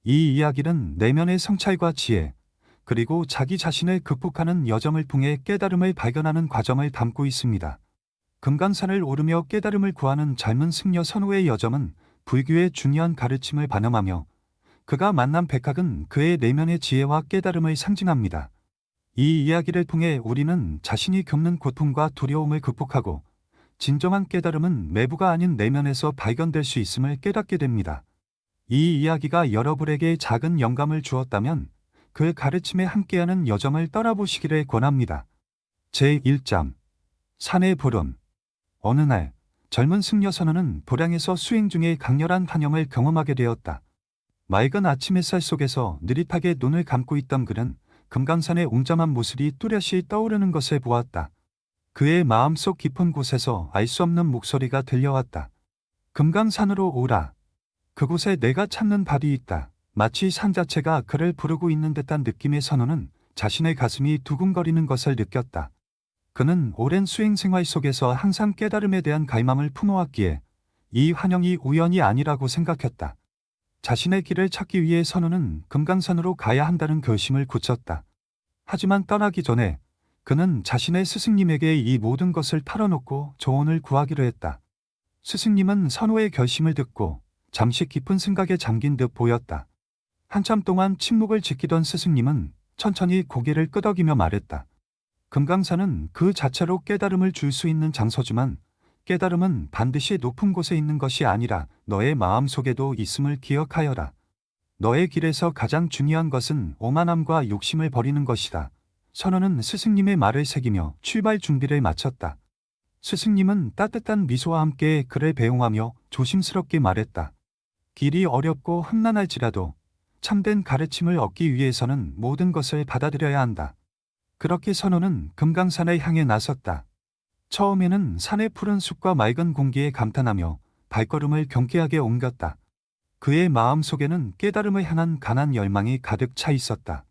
이 이야기는 내면의 성찰과 지혜, 그리고 자기 자신을 극복하는 여정을 통해 깨달음을 발견하는 과정을 담고 있습니다. 금강산을 오르며 깨달음을 구하는 젊은 승려 선호의 여정은 불교의 중요한 가르침을 반영하며 그가 만난 백학은 그의 내면의 지혜와 깨달음을 상징합니다. 이 이야기를 통해 우리는 자신이 겪는 고통과 두려움을 극복하고 진정한 깨달음은 외부가 아닌 내면에서 발견될 수 있음을 깨닫게 됩니다. 이 이야기가 여러분에게 작은 영감을 주었다면 그 가르침에 함께하는 여정을 떠나보시기를 권합니다. 제1장 산의 부름. 어느 날 젊은 승려 선원은 도량에서 수행 중에 강렬한 환영을 경험하게 되었다. 맑은 아침 햇살 속에서 느릿하게 눈을 감고 있던 그는 금강산의 웅장한 모습이 뚜렷이 떠오르는 것을 보았다. 그의 마음속 깊은 곳에서 알 수 없는 목소리가 들려왔다. 금강산으로 오라. 그곳에 내가 찾는 밥이 있다. 마치 산 자체가 그를 부르고 있는 듯한 느낌의 선원은 자신의 가슴이 두근거리는 것을 느꼈다. 그는 오랜 수행 생활 속에서 항상 깨달음에 대한 갈망을 품어왔기에 이 환영이 우연이 아니라고 생각했다. 자신의 길을 찾기 위해 선우는 금강산으로 가야 한다는 결심을 굳혔다. 하지만 떠나기 전에 그는 자신의 스승님에게 이 모든 것을 털어놓고 조언을 구하기로 했다. 스승님은 선우의 결심을 듣고 잠시 깊은 생각에 잠긴 듯 보였다. 한참 동안 침묵을 지키던 스승님은 천천히 고개를 끄덕이며 말했다. 금강산은 그 자체로 깨달음을 줄 수 있는 장소지만 깨달음은 반드시 높은 곳에 있는 것이 아니라 너의 마음 속에도 있음을 기억하여라. 너의 길에서 가장 중요한 것은 오만함과 욕심을 버리는 것이다. 선원은 스승님의 말을 새기며 출발 준비를 마쳤다. 스승님은 따뜻한 미소와 함께 그를 배웅하며 조심스럽게 말했다. 길이 어렵고 험난할지라도 참된 가르침을 얻기 위해서는 모든 것을 받아들여야 한다. 그렇게 선원은 금강산을 향해 나섰다. 처음에는 산의 푸른 숲과 맑은 공기에 감탄하며 발걸음을 경쾌하게 옮겼다. 그의 마음 속에는 깨달음을 향한 강한 열망이 가득 차 있었다.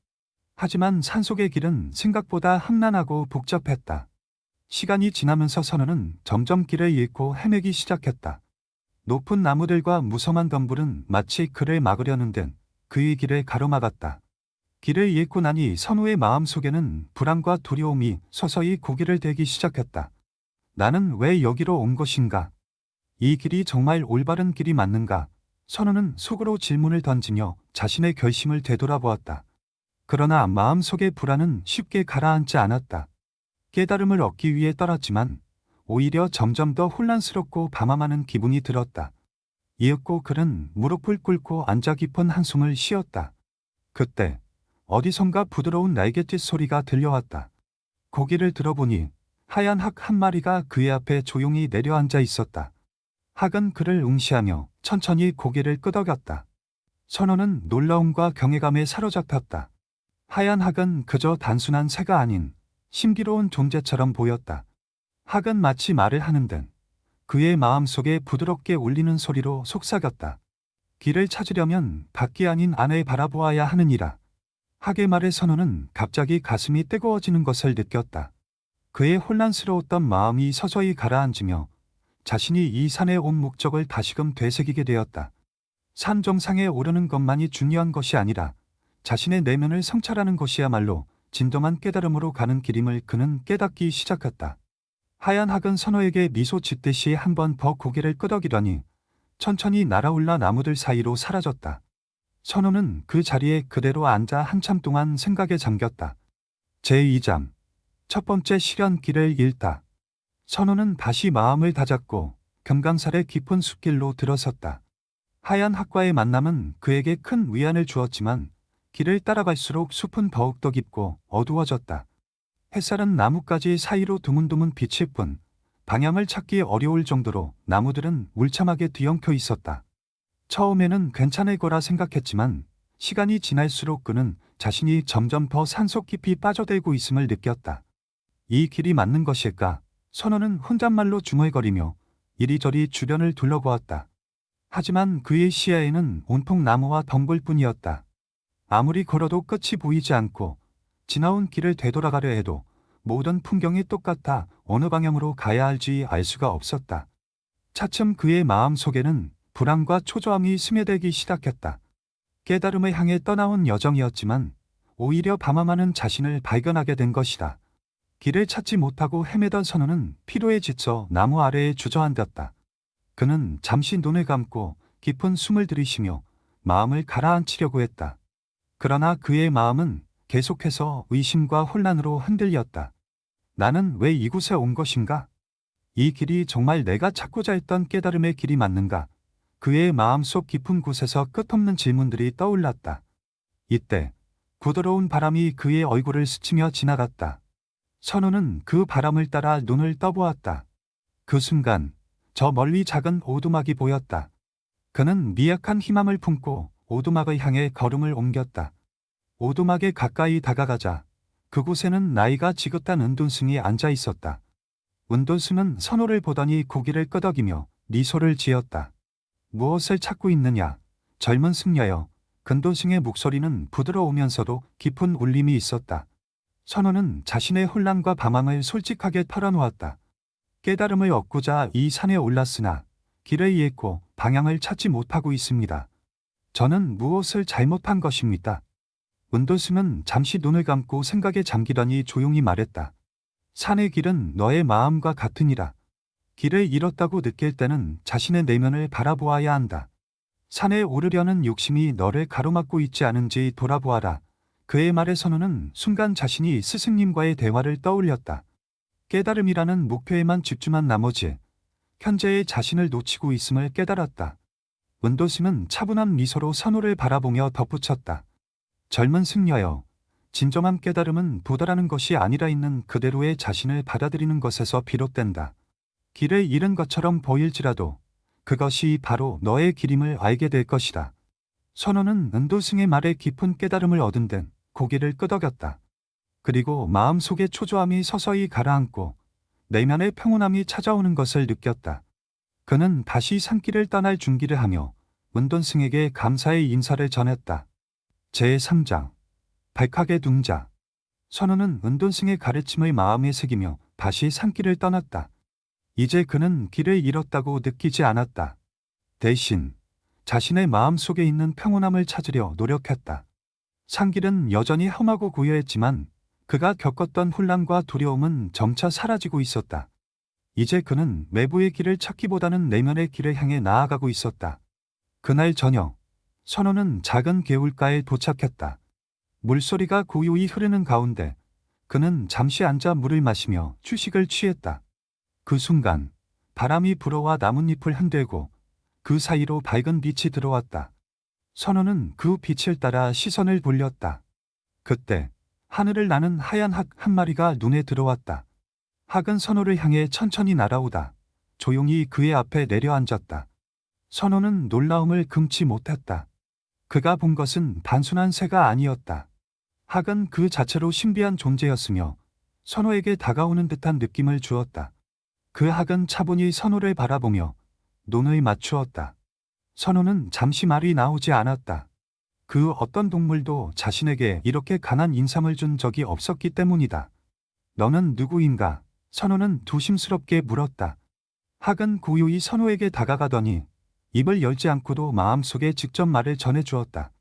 하지만 산속의 길은 생각보다 험난하고 복잡했다. 시간이 지나면서 선원은 점점 길을 잃고 헤매기 시작했다. 높은 나무들과 무성한 덤불은 마치 그를 막으려는 듯 그의 길을 가로막았다. 길을 잃고 나니 선우의 마음 속에는 불안과 두려움이 서서히 고개를 들기 시작했다. 나는 왜 여기로 온 것인가? 이 길이 정말 올바른 길이 맞는가? 선우는 속으로 질문을 던지며 자신의 결심을 되돌아보았다. 그러나 마음속의 불안은 쉽게 가라앉지 않았다. 깨달음을 얻기 위해 떠났지만 오히려 점점 더 혼란스럽고 밤함하는 기분이 들었다. 이윽고 그는 무릎을 꿇고 앉아 깊은 한숨을 쉬었다. 그때 어디선가 부드러운 날갯짓 소리가 들려왔다. 고개를 들어보니 하얀 학 한 마리가 그의 앞에 조용히 내려앉아 있었다. 학은 그를 응시하며 천천히 고개를 끄덕였다. 선원은 놀라움과 경외감에 사로잡혔다. 하얀 학은 그저 단순한 새가 아닌 신비로운 존재처럼 보였다. 학은 마치 말을 하는 듯 그의 마음속에 부드럽게 울리는 소리로 속삭였다. 길을 찾으려면 밖이 아닌 안을 바라보아야 하느니라. 학의 말에 선원은 갑자기 가슴이 뜨거워지는 것을 느꼈다. 그의 혼란스러웠던 마음이 서서히 가라앉으며 자신이 이 산에 온 목적을 다시금 되새기게 되었다. 산 정상에 오르는 것만이 중요한 것이 아니라 자신의 내면을 성찰하는 것이야말로 진정한 깨달음으로 가는 길임을 그는 깨닫기 시작했다. 하얀 학은 선호에게 미소 짓듯이 한 번 더 고개를 끄덕이더니 천천히 날아올라 나무들 사이로 사라졌다. 선호는 그 자리에 그대로 앉아 한참 동안 생각에 잠겼다. 제2장 첫 번째 시련길을 잃다. 선호는 다시 마음을 다잡고 금강산의 깊은 숲길로 들어섰다. 하얀 학과의 만남은 그에게 큰 위안을 주었지만 길을 따라갈수록 숲은 더욱더 깊고 어두워졌다. 햇살은 나뭇가지 사이로 드문드문 비칠 뿐 방향을 찾기 어려울 정도로 나무들은 울참하게 뒤엉켜 있었다. 처음에는 괜찮을 거라 생각했지만 시간이 지날수록 그는 자신이 점점 더 산속 깊이 빠져들고 있음을 느꼈다. 이 길이 맞는 것일까? 선원은 혼잣말로 중얼거리며 이리저리 주변을 둘러보았다. 하지만 그의 시야에는 온통 나무와 덩굴뿐이었다. 아무리 걸어도 끝이 보이지 않고 지나온 길을 되돌아가려 해도 모든 풍경이 똑같아 어느 방향으로 가야 할지 알 수가 없었다. 차츰 그의 마음 속에는 불안과 초조함이 스며들기 시작했다. 깨달음을 향해 떠나온 여정이었지만 오히려 밤아마는 자신을 발견하게 된 것이다. 길을 찾지 못하고 헤매던 선우는 피로에 지쳐 나무 아래에 주저앉았다. 그는 잠시 눈을 감고 깊은 숨을 들이쉬며 마음을 가라앉히려고 했다. 그러나 그의 마음은 계속해서 의심과 혼란으로 흔들렸다. 나는 왜 이곳에 온 것인가? 이 길이 정말 내가 찾고자 했던 깨달음의 길이 맞는가? 그의 마음속 깊은 곳에서 끝없는 질문들이 떠올랐다. 이때 부드러운 바람이 그의 얼굴을 스치며 지나갔다. 선우는 그 바람을 따라 눈을 떠보았다. 그 순간 저 멀리 작은 오두막이 보였다. 그는 미약한 희망을 품고 오두막을 향해 걸음을 옮겼다. 오두막에 가까이 다가가자 그곳에는 나이가 지긋한 은돈승이 앉아 있었다. 은돈승은 선우를 보더니 고개를 끄덕이며 미소를 지었다. 무엇을 찾고 있느냐? 젊은 승려여. 근돈승의 목소리는 부드러우면서도 깊은 울림이 있었다. 선우는 자신의 혼란과 방황을 솔직하게 털어놓았다. 깨달음을 얻고자 이 산에 올랐으나 길을 잃고 방향을 찾지 못하고 있습니다. 저는 무엇을 잘못한 것입니까? 은돈승은 잠시 눈을 감고 생각에 잠기더니 조용히 말했다. 산의 길은 너의 마음과 같으니라. 길을 잃었다고 느낄 때는 자신의 내면을 바라보아야 한다. 산에 오르려는 욕심이 너를 가로막고 있지 않은지 돌아보아라. 그의 말에 선우는 순간 자신이 스승님과의 대화를 떠올렸다. 깨달음이라는 목표에만 집중한 나머지 현재의 자신을 놓치고 있음을 깨달았다. 은도승은 차분한 미소로 선우를 바라보며 덧붙였다. 젊은 승려여, 진정한 깨달음은 도달하는 것이 아니라 있는 그대로의 자신을 받아들이는 것에서 비롯된다. 길을 잃은 것처럼 보일지라도 그것이 바로 너의 길임을 알게 될 것이다. 선우는 은도승의 말에 깊은 깨달음을 얻은 듯 고개를 끄덕였다. 그리고 마음속의 초조함이 서서히 가라앉고 내면의 평온함이 찾아오는 것을 느꼈다. 그는 다시 산길을 떠날 준비를 하며 은돈승에게 감사의 인사를 전했다. 제3장 발칵의 둥자. 선우는 은돈승의 가르침을 마음에 새기며 다시 산길을 떠났다. 이제 그는 길을 잃었다고 느끼지 않았다. 대신 자신의 마음속에 있는 평온함을 찾으려 노력했다. 산길은 여전히 험하고 고요했지만 그가 겪었던 혼란과 두려움은 점차 사라지고 있었다. 이제 그는 외부의 길을 찾기보다는 내면의 길을 향해 나아가고 있었다. 그날 저녁, 선우는 작은 개울가에 도착했다. 물소리가 고요히 흐르는 가운데 그는 잠시 앉아 물을 마시며 휴식을 취했다. 그 순간 바람이 불어와 나뭇잎을 흔들고 그 사이로 밝은 빛이 들어왔다. 선우는 그 빛을 따라 시선을 돌렸다. 그때 하늘을 나는 하얀 학 한 마리가 눈에 들어왔다. 학은 선우를 향해 천천히 날아오다 조용히 그의 앞에 내려앉았다. 선우는 놀라움을 금치 못했다. 그가 본 것은 단순한 새가 아니었다. 학은 그 자체로 신비한 존재였으며 선우에게 다가오는 듯한 느낌을 주었다. 그 학은 차분히 선우를 바라보며 눈을 맞추었다. 선우는 잠시 말이 나오지 않았다. 그 어떤 동물도 자신에게 이렇게 강한 인상을 준 적이 없었기 때문이다. 너는 누구인가? 선우는 조심스럽게 물었다. 학은 고요히 선우에게 다가가더니 입을 열지 않고도 마음속에 직접 말을 전해주었다.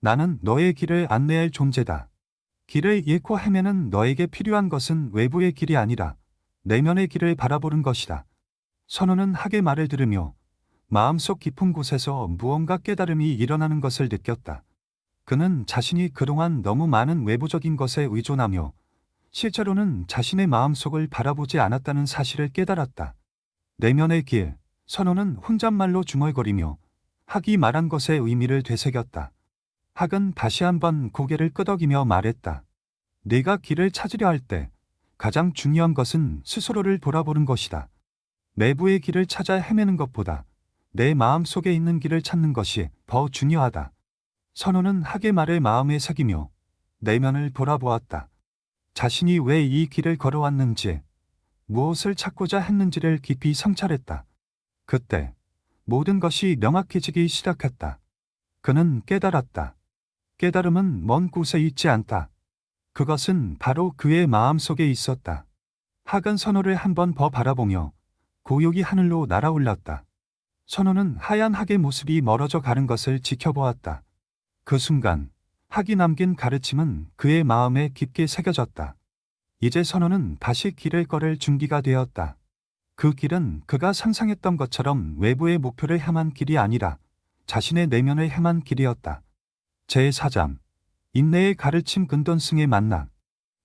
나는 너의 길을 안내할 존재다. 길을 잃고 헤매는 너에게 필요한 것은 외부의 길이 아니라 내면의 길을 바라보는 것이다. 선우는 학의 말을 들으며 마음속 깊은 곳에서 무언가 깨달음이 일어나는 것을 느꼈다. 그는 자신이 그동안 너무 많은 외부적인 것에 의존하며 실제로는 자신의 마음속을 바라보지 않았다는 사실을 깨달았다. 내면의 길, 선우는 혼잣말로 중얼거리며 학이 말한 것의 의미를 되새겼다. 학은 다시 한번 고개를 끄덕이며 말했다. 네가 길을 찾으려 할 때 가장 중요한 것은 스스로를 돌아보는 것이다. 내부의 길을 찾아 헤매는 것보다 내 마음 속에 있는 길을 찾는 것이 더 중요하다. 선우는 학의 말을 마음에 새기며 내면을 돌아보았다. 자신이 왜 이 길을 걸어왔는지, 무엇을 찾고자 했는지를 깊이 성찰했다. 그때 모든 것이 명확해지기 시작했다. 그는 깨달았다. 깨달음은 먼 곳에 있지 않다. 그것은 바로 그의 마음 속에 있었다. 학은 선우를 한 번 더 바라보며 고요히 하늘로 날아올랐다. 선우는 하얀 학의 모습이 멀어져 가는 것을 지켜보았다. 그 순간 학이 남긴 가르침은 그의 마음에 깊게 새겨졌다. 이제 선호는 다시 길을 걸을 준비가 되었다. 그 길은 그가 상상했던 것처럼 외부의 목표를 향한 길이 아니라 자신의 내면을 향한 길이었다. 제4장 인내의 가르침 근돈승의 만남.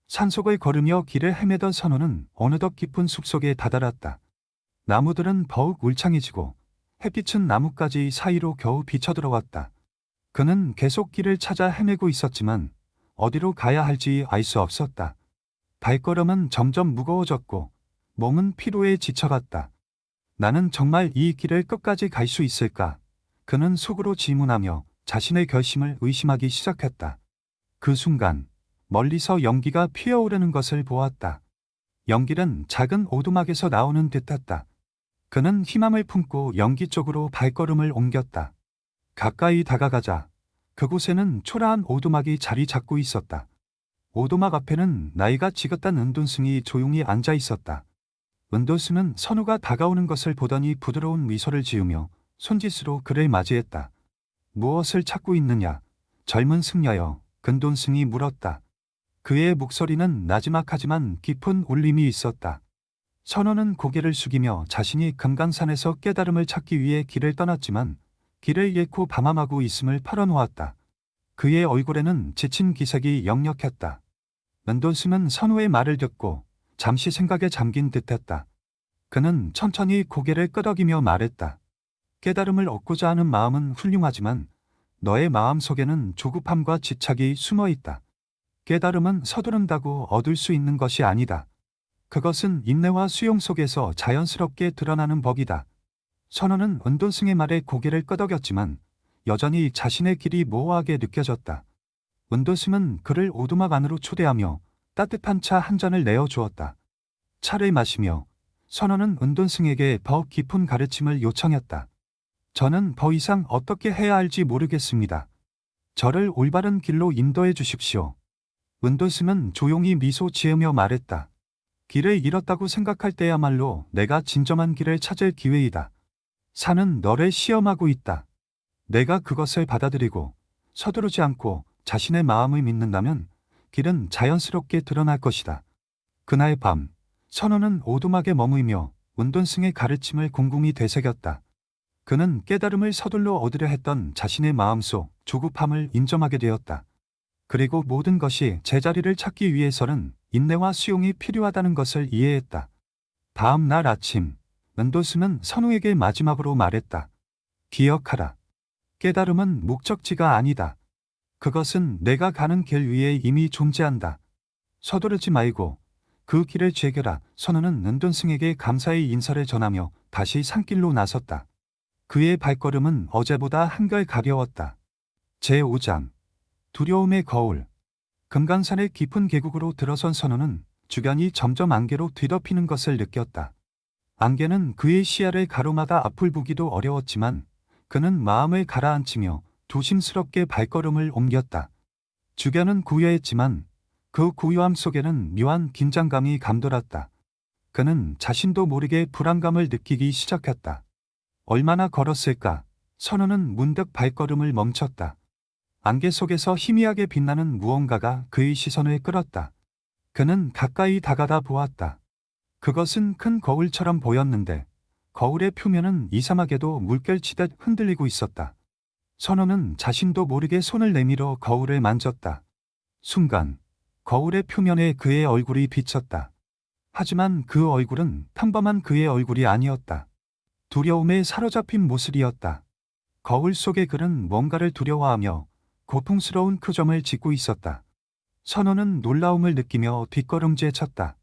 산속을 걸으며 길을 헤매던 선호는 어느덧 깊은 숲속에 다다랐다. 나무들은 더욱 울창해지고 햇빛은 나뭇가지 사이로 겨우 비쳐들어왔다. 그는 계속 길을 찾아 헤매고 있었지만 어디로 가야 할지 알 수 없었다. 발걸음은 점점 무거워졌고 몸은 피로에 지쳐갔다. 나는 정말 이 길을 끝까지 갈 수 있을까? 그는 속으로 질문하며 자신의 결심을 의심하기 시작했다. 그 순간 멀리서 연기가 피어오르는 것을 보았다. 연기는 작은 오두막에서 나오는 듯했다. 그는 희망을 품고 연기 쪽으로 발걸음을 옮겼다. 가까이 다가가자 그곳에는 초라한 오두막이 자리 잡고 있었다. 오두막 앞에는 나이가 지긋한 은돈승이 조용히 앉아 있었다. 은돈승은 선우가 다가오는 것을 보더니 부드러운 미소를 지으며 손짓으로 그를 맞이했다. 무엇을 찾고 있느냐? 젊은 승려여, 근돈승이 물었다. 그의 목소리는 나지막하지만 깊은 울림이 있었다. 선우는 고개를 숙이며 자신이 금강산에서 깨달음을 찾기 위해 길을 떠났지만 길을 잃고 밤암하고 있음을 털어놓았다. 그의 얼굴에는 지친 기색이 역력했다. 은돈승은 선우의 말을 듣고 잠시 생각에 잠긴 듯했다. 그는 천천히 고개를 끄덕이며 말했다. 깨달음을 얻고자 하는 마음은 훌륭하지만 너의 마음 속에는 조급함과 집착이 숨어 있다. 깨달음은 서두른다고 얻을 수 있는 것이 아니다. 그것은 인내와 수용 속에서 자연스럽게 드러나는 법이다. 선우는 은돈승의 말에 고개를 끄덕였지만 여전히 자신의 길이 모호하게 느껴졌다. 은돈승은 그를 오두막 안으로 초대하며 따뜻한 차 한 잔을 내어주었다. 차를 마시며 선우는 은돈승에게 더 깊은 가르침을 요청했다. 저는 더 이상 어떻게 해야 할지 모르겠습니다. 저를 올바른 길로 인도해 주십시오. 은돈승은 조용히 미소 지으며 말했다. 길을 잃었다고 생각할 때야말로 내가 진정한 길을 찾을 기회이다. 산은 너를 시험하고 있다. 내가 그것을 받아들이고 서두르지 않고 자신의 마음을 믿는다면 길은 자연스럽게 드러날 것이다. 그날 밤, 선우는 오두막에 머물며 은돈승의 가르침을 곰곰이 되새겼다. 그는 깨달음을 서둘러 얻으려 했던 자신의 마음속 조급함을 인정하게 되었다. 그리고 모든 것이 제자리를 찾기 위해서는 인내와 수용이 필요하다는 것을 이해했다. 다음 날 아침, 은돈승은 선우에게 마지막으로 말했다. 기억하라. 깨달음은 목적지가 아니다. 그것은 내가 가는 길 위에 이미 존재한다. 서두르지 말고 그 길을 즐겨라. 선우는 은돈승에게 감사의 인사를 전하며 다시 산길로 나섰다. 그의 발걸음은 어제보다 한결 가벼웠다. 제5장 두려움의 거울. 금강산의 깊은 계곡으로 들어선 선우는 주변이 점점 안개로 뒤덮이는 것을 느꼈다. 안개는 그의 시야를 가로막아 앞을 보기도 어려웠지만 그는 마음을 가라앉히며 조심스럽게 발걸음을 옮겼다. 주변은 고요했지만 그 고요함 속에는 묘한 긴장감이 감돌았다. 그는 자신도 모르게 불안감을 느끼기 시작했다. 얼마나 걸었을까? 선우는 문득 발걸음을 멈췄다. 안개 속에서 희미하게 빛나는 무언가가 그의 시선을 끌었다. 그는 가까이 다가다 보았다. 그것은 큰 거울처럼 보였는데 거울의 표면은 이상하게도 물결치듯 흔들리고 있었다. 선우는 자신도 모르게 손을 내밀어 거울을 만졌다. 순간 거울의 표면에 그의 얼굴이 비쳤다. 하지만 그 얼굴은 평범한 그의 얼굴이 아니었다. 두려움에 사로잡힌 모습이었다. 거울 속의 그는 뭔가를 두려워하며 고풍스러운 표정을 짓고 있었다. 선우는 놀라움을 느끼며 뒷걸음질 쳤다.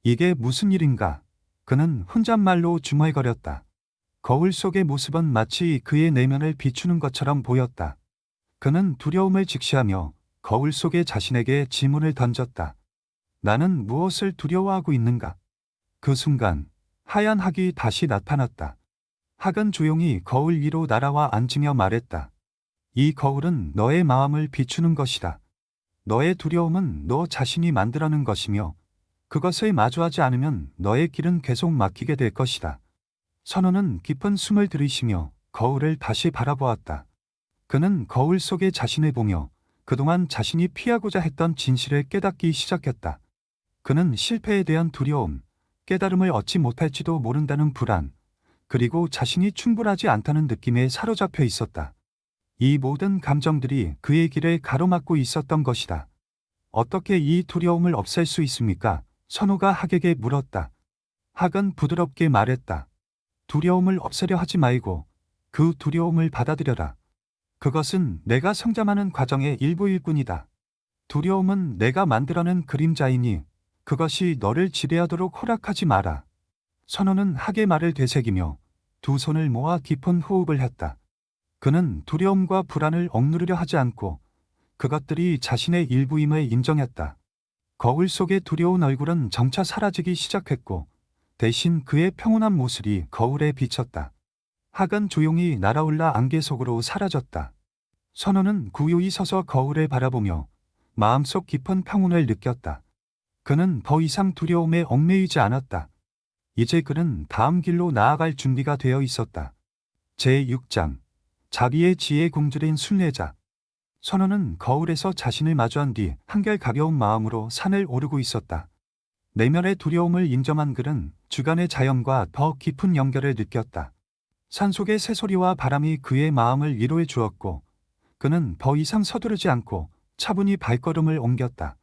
이게 무슨 일인가? 그는 혼잣말로 중얼거렸다. 거울 속의 모습은 마치 그의 내면을 비추는 것처럼 보였다. 그는 두려움을 직시하며 거울 속의 자신에게 질문을 던졌다. 나는 무엇을 두려워하고 있는가? 그 순간 하얀 학이 다시 나타났다. 학은 조용히 거울 위로 날아와 앉으며 말했다. 이 거울은 너의 마음을 비추는 것이다. 너의 두려움은 너 자신이 만들어낸 것이며 그것을 마주하지 않으면 너의 길은 계속 막히게 될 것이다. 선우는 깊은 숨을 들이쉬며 거울을 다시 바라보았다. 그는 거울 속에 자신을 보며 그동안 자신이 피하고자 했던 진실을 깨닫기 시작했다. 그는 실패에 대한 두려움, 깨달음을 얻지 못할지도 모른다는 불안, 그리고 자신이 충분하지 않다는 느낌에 사로잡혀 있었다. 이 모든 감정들이 그의 길을 가로막고 있었던 것이다. 어떻게 이 두려움을 없앨 수 있습니까? 선호가 학에게 물었다. 학은 부드럽게 말했다. 두려움을 없애려 하지 말고 그 두려움을 받아들여라. 그것은 내가 성장하는 과정의 일부일 뿐이다. 두려움은 내가 만들어낸 그림자이니 그것이 너를 지배하도록 허락하지 마라. 선호는 학의 말을 되새기며 두 손을 모아 깊은 호흡을 했다. 그는 두려움과 불안을 억누르려 하지 않고 그것들이 자신의 일부임을 인정했다. 거울 속의 두려운 얼굴은 점차 사라지기 시작했고 대신 그의 평온한 모습이 거울에 비쳤다. 학은 조용히 날아올라 안개 속으로 사라졌다. 선호는 고요히 서서 거울을 바라보며 마음속 깊은 평온을 느꼈다. 그는 더 이상 두려움에 얽매이지 않았다. 이제 그는 다음 길로 나아갈 준비가 되어 있었다. 제6장 자비의 지혜 공들인 순례자. 선호는 거울에서 자신을 마주한 뒤 한결 가벼운 마음으로 산을 오르고 있었다. 내면의 두려움을 인정한 그는 주간의 자연과 더 깊은 연결을 느꼈다. 산속의 새소리와 바람이 그의 마음을 위로해 주었고 그는 더 이상 서두르지 않고 차분히 발걸음을 옮겼다.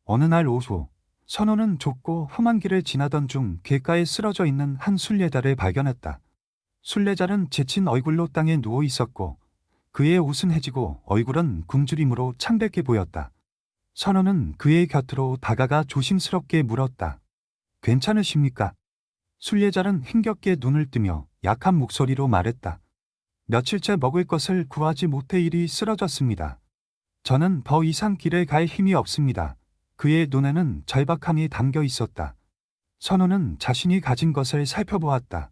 어느 날 오후 선호는 좁고 험한 길을 지나던 중 길가에 쓰러져 있는 한 순례자를 발견했다. 순례자는 지친 얼굴로 땅에 누워 있었고 그의 옷은 해지고 얼굴은 굶주림으로 창백해 보였다. 선호는 그의 곁으로 다가가 조심스럽게 물었다. 괜찮으십니까? 순례자는 힘겹게 눈을 뜨며 약한 목소리로 말했다. 며칠째 먹을 것을 구하지 못해 이리 쓰러졌습니다. 저는 더 이상 길을 갈 힘이 없습니다. 그의 눈에는 절박함이 담겨 있었다. 선호는 자신이 가진 것을 살펴보았다.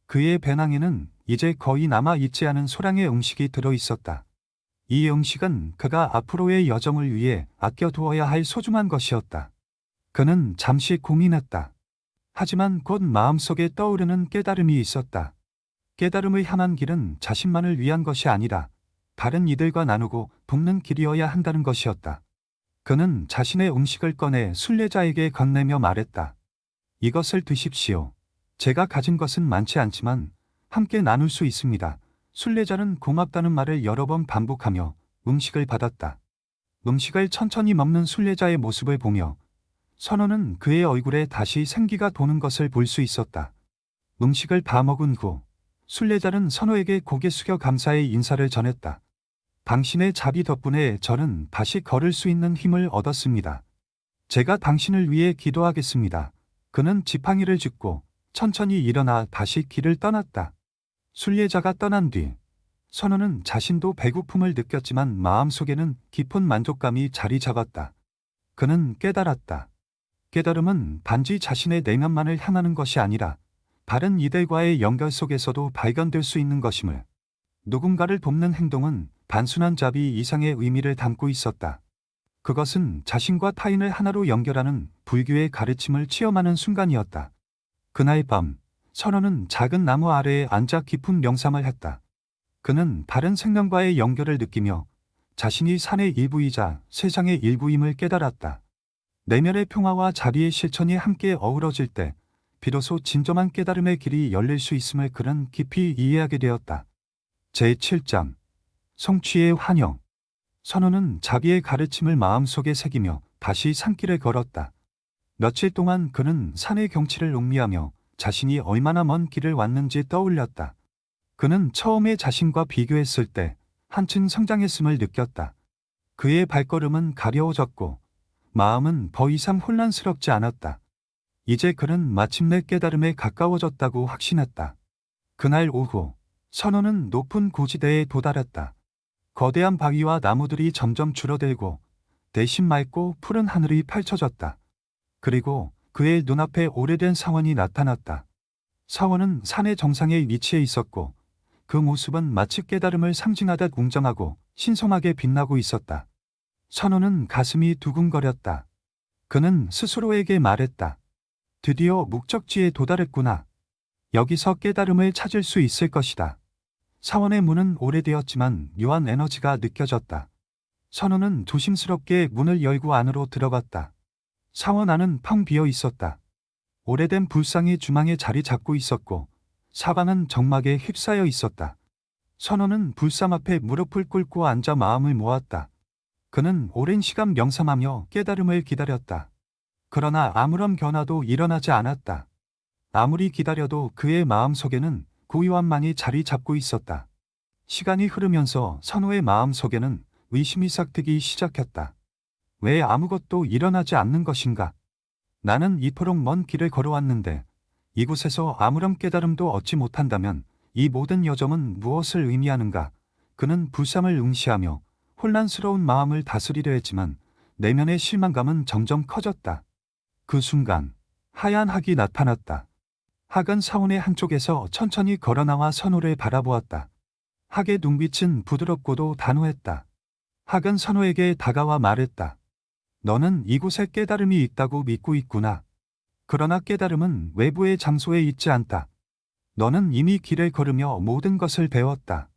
그의 배낭에는 이제 거의 남아 있지 않은 소량의 음식이 들어 있었다. 이 음식은 그가 앞으로의 여정을 위해 아껴두어야 할 소중한 것이었다. 그는 잠시 고민했다. 하지만 곧 마음속에 떠오르는 깨달음이 있었다. 깨달음을 향한 길은 자신만을 위한 것이 아니라 다른 이들과 나누고 돕는 길이어야 한다는 것이었다. 그는 자신의 음식을 꺼내 순례자에게 건네며 말했다. 이것을 드십시오. 제가 가진 것은 많지 않지만 함께 나눌 수 있습니다. 순례자는 고맙다는 말을 여러 번 반복하며 음식을 받았다. 음식을 천천히 먹는 순례자의 모습을 보며 선호는 그의 얼굴에 다시 생기가 도는 것을 볼 수 있었다. 음식을 다 먹은 후 순례자는 선호에게 고개 숙여 감사의 인사를 전했다. 당신의 자비 덕분에 저는 다시 걸을 수 있는 힘을 얻었습니다. 제가 당신을 위해 기도하겠습니다. 그는 지팡이를 짚고 천천히 일어나 다시 길을 떠났다. 순례자가 떠난 뒤 선호는 자신도 배고픔을 느꼈지만 마음속에는 깊은 만족감이 자리 잡았다. 그는 깨달았다. 깨달음은 단지 자신의 내면만을 향하는 것이 아니라 다른 이들과의 연결 속에서도 발견될 수 있는 것임을. 누군가를 돕는 행동은 단순한 자비 이상의 의미를 담고 있었다. 그것은 자신과 타인을 하나로 연결하는 불교의 가르침을 체험하는 순간이었다. 그날 밤 선호는 작은 나무 아래에 앉아 깊은 명상을 했다. 그는 다른 생명과의 연결을 느끼며 자신이 산의 일부이자 세상의 일부임을 깨달았다. 내면의 평화와 자비의 실천이 함께 어우러질 때 비로소 진정한 깨달음의 길이 열릴 수 있음을 그는 깊이 이해하게 되었다. 제7장 성취의 환영. 선호는 자비의 가르침을 마음속에 새기며 다시 산길을 걸었다. 며칠 동안 그는 산의 경치를 음미하며 자신이 얼마나 먼 길을 왔는지 떠올렸다. 그는 처음에 자신과 비교했을 때 한층 성장했음을 느꼈다. 그의 발걸음은 가려워졌고 마음은 더 이상 혼란스럽지 않았다. 이제 그는 마침내 깨달음에 가까워졌다고 확신했다. 그날 오후 선호는 높은 고지대에 도달했다. 거대한 바위와 나무들이 점점 줄어들고 대신 맑고 푸른 하늘이 펼쳐졌다. 그리고 그의 눈앞에 오래된 사원이 나타났다. 사원은 산의 정상에 위치해 있었고 그 모습은 마치 깨달음을 상징하듯 웅장하고 신성하게 빛나고 있었다. 선호는 가슴이 두근거렸다. 그는 스스로에게 말했다. 드디어 목적지에 도달했구나. 여기서 깨달음을 찾을 수 있을 것이다. 사원의 문은 오래되었지만 묘한 에너지가 느껴졌다. 선우는 조심스럽게 문을 열고 안으로 들어갔다. 사원 안은 텅 비어 있었다. 오래된 불상이 주망에 자리 잡고 있었고 사방은 정막에 휩싸여 있었다. 선우는 불상 앞에 무릎을 꿇고 앉아 마음을 모았다. 그는 오랜 시간 명상하며 깨달음을 기다렸다. 그러나 아무런 변화도 일어나지 않았다. 아무리 기다려도 그의 마음속에는 고요함만이 자리 잡고 있었다. 시간이 흐르면서 선우의 마음속에는 의심이 싹트기 시작했다. 왜 아무것도 일어나지 않는 것인가? 나는 이토록 먼 길을 걸어왔는데 이곳에서 아무런 깨달음도 얻지 못한다면 이 모든 여정은 무엇을 의미하는가? 그는 불상을 응시하며 혼란스러운 마음을 다스리려 했지만 내면의 실망감은 점점 커졌다. 그 순간 하얀 학이 나타났다. 학은 사원의 한쪽에서 천천히 걸어나와 선우를 바라보았다. 학의 눈빛은 부드럽고도 단호했다. 학은 선우에게 다가와 말했다. 너는 이곳에 깨달음이 있다고 믿고 있구나. 그러나 깨달음은 외부의 장소에 있지 않다. 너는 이미 길을 걸으며 모든 것을 배웠다.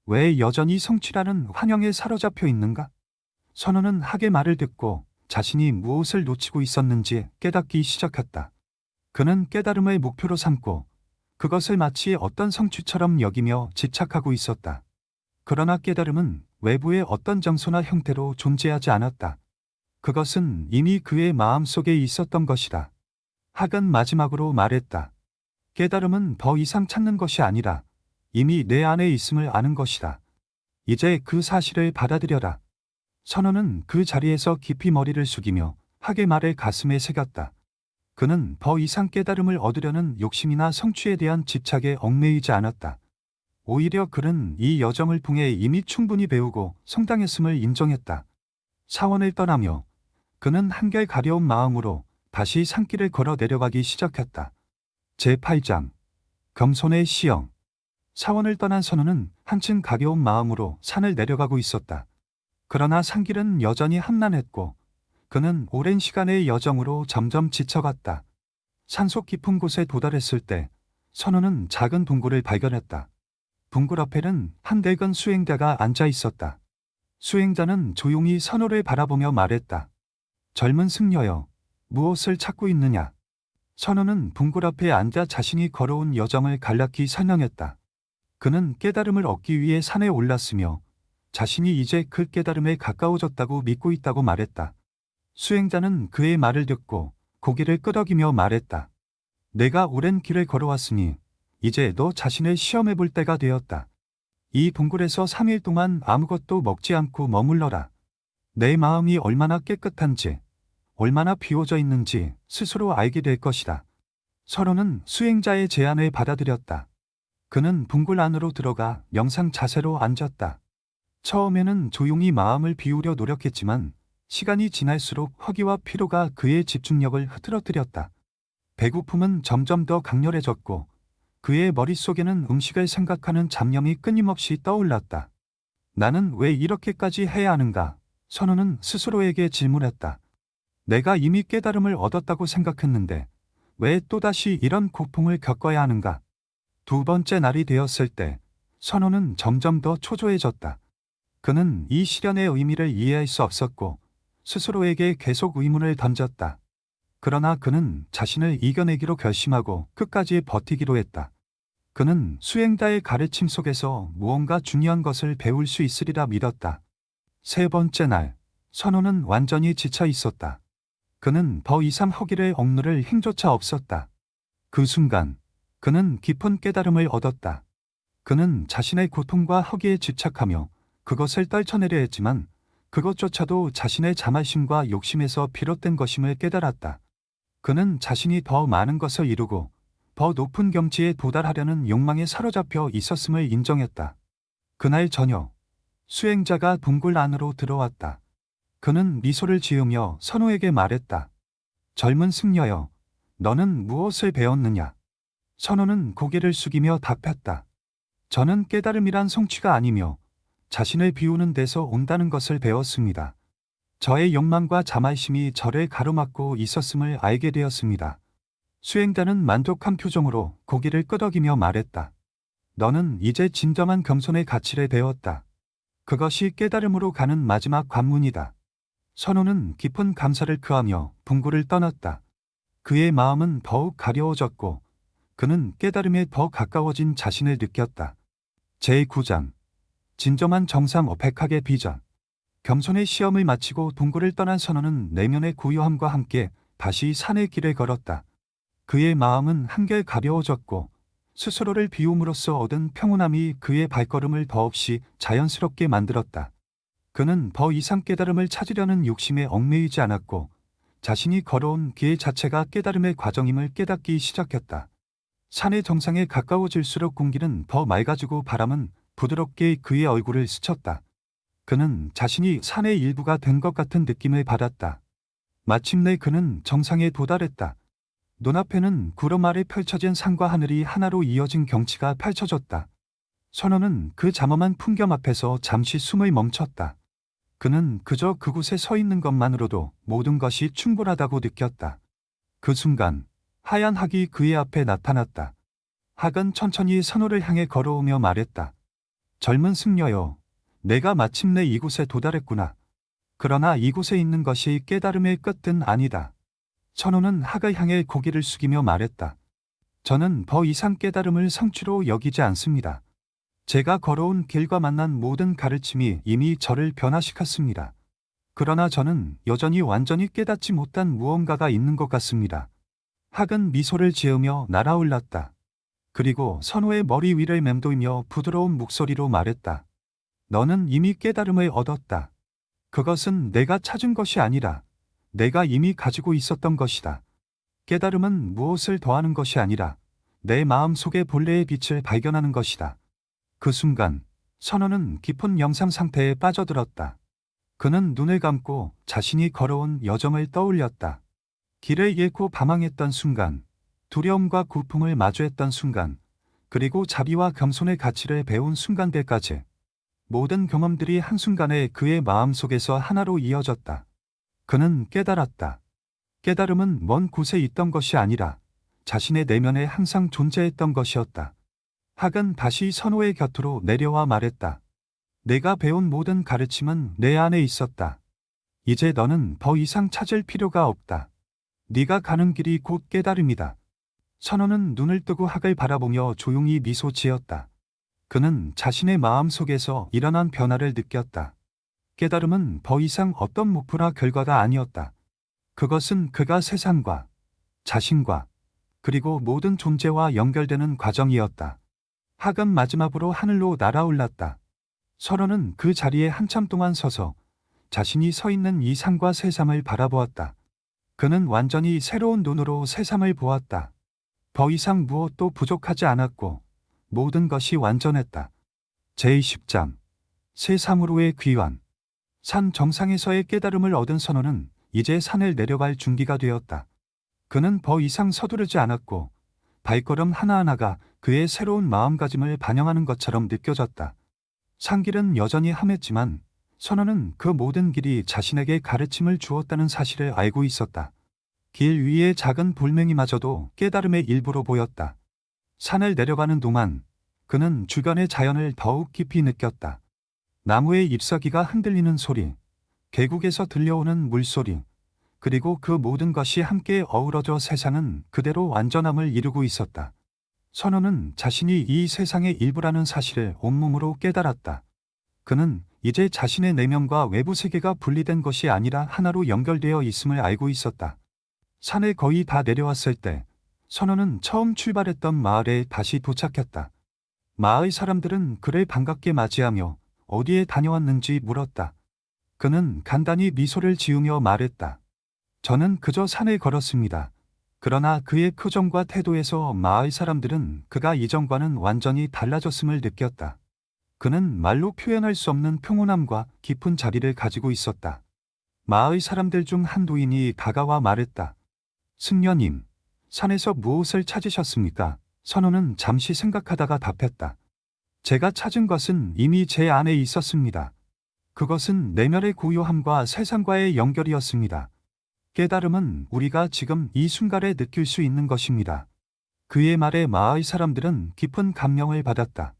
왜 여전히 성취라는 환영에 사로잡혀 있는가? 선우는 학의 말을 듣고 자신이 무엇을 놓치고 있었는지 깨닫기 시작했다. 그는 깨달음을 목표로 삼고 그것을 마치 어떤 성취처럼 여기며 집착하고 있었다. 그러나 깨달음은 외부의 어떤 장소나 형태로 존재하지 않았다. 그것은 이미 그의 마음속에 있었던 것이다. 학은 마지막으로 말했다. 깨달음은 더 이상 찾는 것이 아니라 이미 내 안에 있음을 아는 것이다. 이제 그 사실을 받아들여라. 선우는 그 자리에서 깊이 머리를 숙이며 학의 말을 가슴에 새겼다. 그는 더 이상 깨달음을 얻으려는 욕심이나 성취에 대한 집착에 얽매이지 않았다. 오히려 그는 이 여정을 통해 이미 충분히 배우고 성장했음을 인정했다. 사원을 떠나며 그는 한결 가려운 마음으로 다시 산길을 걸어 내려가기 시작했다. 제8장 겸손의 시영. 사원을 떠난 선우는 한층 가벼운 마음으로 산을 내려가고 있었다. 그러나 산길은 여전히 험난했고 그는 오랜 시간의 여정으로 점점 지쳐갔다. 산속 깊은 곳에 도달했을 때 선우는 작은 동굴을 발견했다. 동굴 앞에는 한 늙은 수행자가 앉아 있었다. 수행자는 조용히 선우를 바라보며 말했다. 젊은 승려여, 무엇을 찾고 있느냐? 선우는 동굴 앞에 앉아 자신이 걸어온 여정을 간략히 설명했다. 그는 깨달음을 얻기 위해 산에 올랐으며 자신이 이제 그 깨달음에 가까워졌다고 믿고 있다고 말했다. 수행자는 그의 말을 듣고 고개를 끄덕이며 말했다. 내가 오랜 길을 걸어왔으니 이제 너 자신을 시험해 볼 때가 되었다. 이 동굴에서 3일 동안 아무것도 먹지 않고 머물러라. 내 마음이 얼마나 깨끗한지, 얼마나 비워져 있는지 스스로 알게 될 것이다. 서로는 수행자의 제안을 받아들였다. 그는 동굴 안으로 들어가 명상 자세로 앉았다. 처음에는 조용히 마음을 비우려 노력했지만 시간이 지날수록 허기와 피로가 그의 집중력을 흐트러뜨렸다. 배고픔은 점점 더 강렬해졌고 그의 머릿속에는 음식을 생각하는 잡념이 끊임없이 떠올랐다. 나는 왜 이렇게까지 해야 하는가? 선우는 스스로에게 질문했다. 내가 이미 깨달음을 얻었다고 생각했는데 왜 또다시 이런 고통을 겪어야 하는가? 두 번째 날이 되었을 때 선우는 점점 더 초조해졌다. 그는 이 시련의 의미를 이해할 수 없었고 스스로에게 계속 의문을 던졌다. 그러나 그는 자신을 이겨내기로 결심하고 끝까지 버티기로 했다. 그는 수행자의 가르침 속에서 무언가 중요한 것을 배울 수 있으리라 믿었다. 세 번째 날, 선우는 완전히 지쳐 있었다. 그는 더 이상 허기를 억누를 힘조차 없었다. 그 순간, 그는 깊은 깨달음을 얻었다. 그는 자신의 고통과 허기에 집착하며 그것을 떨쳐내려 했지만 그것조차도 자신의 자만심과 욕심에서 비롯된 것임을 깨달았다. 그는 자신이 더 많은 것을 이루고 더 높은 경지에 도달하려는 욕망에 사로잡혀 있었음을 인정했다. 그날 저녁, 수행자가 동굴 안으로 들어왔다. 그는 미소를 지으며 선우에게 말했다. 젊은 승려여, 너는 무엇을 배웠느냐? 선우는 고개를 숙이며 답했다. 저는 깨달음이란 성취가 아니며 자신을 비우는 데서 온다는 것을 배웠습니다. 저의 욕망과 자만심이 저를 가로막고 있었음을 알게 되었습니다. 수행자는 만족한 표정으로 고개를 끄덕이며 말했다. 너는 이제 진정한 겸손의 가치를 배웠다. 그것이 깨달음으로 가는 마지막 관문이다. 선호는 깊은 감사를 표하며 궁굴을 떠났다. 그의 마음은 더욱 가려워졌고 그는 깨달음에 더 가까워진 자신을 느꼈다. 제9장 진정한 정상 어펙학의 비전. 겸손의 시험을 마치고 동굴을 떠난 선호는 내면의 고요함과 함께 다시 산의 길을 걸었다. 그의 마음은 한결 가벼워졌고 스스로를 비움으로써 얻은 평온함이 그의 발걸음을 더없이 자연스럽게 만들었다. 그는 더 이상 깨달음을 찾으려는 욕심에 얽매이지 않았고 자신이 걸어온 길 자체가 깨달음의 과정임을 깨닫기 시작했다. 산의 정상에 가까워질수록 공기는 더 맑아지고 바람은 부드럽게 그의 얼굴을 스쳤다. 그는 자신이 산의 일부가 된 것 같은 느낌을 받았다. 마침내 그는 정상에 도달했다. 눈앞에는 구름 아래 펼쳐진 산과 하늘이 하나로 이어진 경치가 펼쳐졌다. 선호는 그 잠엄한 풍경 앞에서 잠시 숨을 멈췄다. 그는 그저 그곳에 서 있는 것만으로도 모든 것이 충분하다고 느꼈다. 그 순간 하얀 학이 그의 앞에 나타났다. 학은 천천히 선호를 향해 걸어오며 말했다. 젊은 승려여, 내가 마침내 이곳에 도달했구나. 그러나 이곳에 있는 것이 깨달음의 끝은 아니다. 선호는 학을 향해 고개를 숙이며 말했다. 저는 더 이상 깨달음을 성취로 여기지 않습니다. 제가 걸어온 길과 만난 모든 가르침이 이미 저를 변화시켰습니다. 그러나 저는 여전히 완전히 깨닫지 못한 무언가가 있는 것 같습니다. 학은 미소를 지으며 날아올랐다. 그리고 선호의 머리 위를 맴돌며 부드러운 목소리로 말했다. 너는 이미 깨달음을 얻었다. 그것은 내가 찾은 것이 아니라 내가 이미 가지고 있었던 것이다. 깨달음은 무엇을 더하는 것이 아니라 내 마음 속의 본래의 빛을 발견하는 것이다. 그 순간 선호는 깊은 영상 상태에 빠져들었다. 그는 눈을 감고 자신이 걸어온 여정을 떠올렸다. 길을 잃고 방황했던 순간, 두려움과 고통을 마주했던 순간, 그리고 자비와 겸손의 가치를 배운 순간들까지 모든 경험들이 한순간에 그의 마음속에서 하나로 이어졌다. 그는 깨달았다. 깨달음은 먼 곳에 있던 것이 아니라 자신의 내면에 항상 존재했던 것이었다. 학은 다시 선호의 곁으로 내려와 말했다. 내가 배운 모든 가르침은 내 안에 있었다. 이제 너는 더 이상 찾을 필요가 없다. 네가 가는 길이 곧 깨달음이다. 선호는 눈을 뜨고 학을 바라보며 조용히 미소 지었다. 그는 자신의 마음 속에서 일어난 변화를 느꼈다. 깨달음은 더 이상 어떤 목표나 결과가 아니었다. 그것은 그가 세상과 자신과 그리고 모든 존재와 연결되는 과정이었다. 학은 마지막으로 하늘로 날아올랐다. 선호는 그 자리에 한참 동안 서서 자신이 서 있는 이 산과 세상을 바라보았다. 그는 완전히 새로운 눈으로 세상을 보았다. 더 이상 무엇도 부족하지 않았고 모든 것이 완전했다. 제20장 세상으로의 귀환. 산 정상에서의 깨달음을 얻은 선호는 이제 산을 내려갈 준비가 되었다. 그는 더 이상 서두르지 않았고 발걸음 하나하나가 그의 새로운 마음가짐을 반영하는 것처럼 느껴졌다. 산길은 여전히 험했지만 선호는 그 모든 길이 자신에게 가르침을 주었다는 사실을 알고 있었다. 길 위의 작은 돌멩이마저도 깨달음의 일부로 보였다. 산을 내려가는 동안 그는 주변의 자연을 더욱 깊이 느꼈다. 나무의 잎사귀가 흔들리는 소리, 계곡에서 들려오는 물소리, 그리고 그 모든 것이 함께 어우러져 세상은 그대로 완전함을 이루고 있었다. 선호는 자신이 이 세상의 일부라는 사실을 온몸으로 깨달았다. 그는 이제 자신의 내면과 외부 세계가 분리된 것이 아니라 하나로 연결되어 있음을 알고 있었다. 산에 거의 다 내려왔을 때 선호는 처음 출발했던 마을에 다시 도착했다. 마을 사람들은 그를 반갑게 맞이하며 어디에 다녀왔는지 물었다. 그는 간단히 미소를 지으며 말했다. 저는 그저 산을 걸었습니다. 그러나 그의 표정과 태도에서 마을 사람들은 그가 이전과는 완전히 달라졌음을 느꼈다. 그는 말로 표현할 수 없는 평온함과 깊은 자리를 가지고 있었다. 마을 사람들 중 한 노인이 다가와 말했다. 승려님, 산에서 무엇을 찾으셨습니까? 선호는 잠시 생각하다가 답했다. 제가 찾은 것은 이미 제 안에 있었습니다. 그것은 내면의 고요함과 세상과의 연결이었습니다. 깨달음은 우리가 지금 이 순간에 느낄 수 있는 것입니다. 그의 말에 마을 사람들은 깊은 감명을 받았다.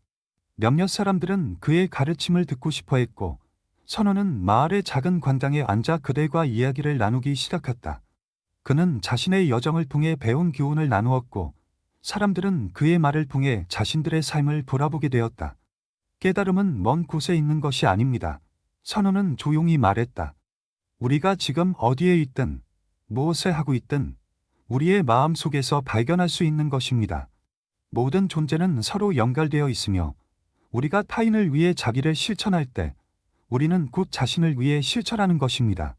몇몇 사람들은 그의 가르침을 듣고 싶어 했고, 선호는 마을의 작은 광장에 앉아 그들과 이야기를 나누기 시작했다. 그는 자신의 여정을 통해 배운 교훈을 나누었고, 사람들은 그의 말을 통해 자신들의 삶을 돌아보게 되었다. 깨달음은 먼 곳에 있는 것이 아닙니다. 선호는 조용히 말했다. 우리가 지금 어디에 있든, 무엇을 하고 있든, 우리의 마음 속에서 발견할 수 있는 것입니다. 모든 존재는 서로 연결되어 있으며, 우리가 타인을 위해 자기를 실천할 때, 우리는 곧 자신을 위해 실천하는 것입니다.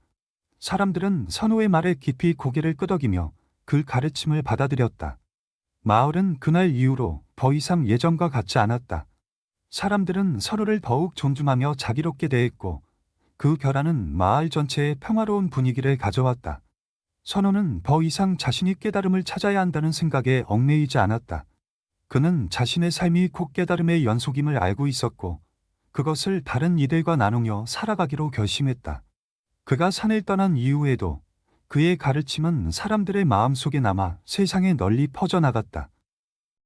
사람들은 선호의 말에 깊이 고개를 끄덕이며 그 가르침을 받아들였다. 마을은 그날 이후로 더 이상 예전과 같지 않았다. 사람들은 서로를 더욱 존중하며 자비롭게 대했고, 그 결함은 마을 전체에 평화로운 분위기를 가져왔다. 선호는 더 이상 자신이 깨달음을 찾아야 한다는 생각에 얽매이지 않았다. 그는 자신의 삶이 곧 깨달음의 연속임을 알고 있었고, 그것을 다른 이들과 나누며 살아가기로 결심했다. 그가 산을 떠난 이후에도 그의 가르침은 사람들의 마음 속에 남아 세상에 널리 퍼져나갔다.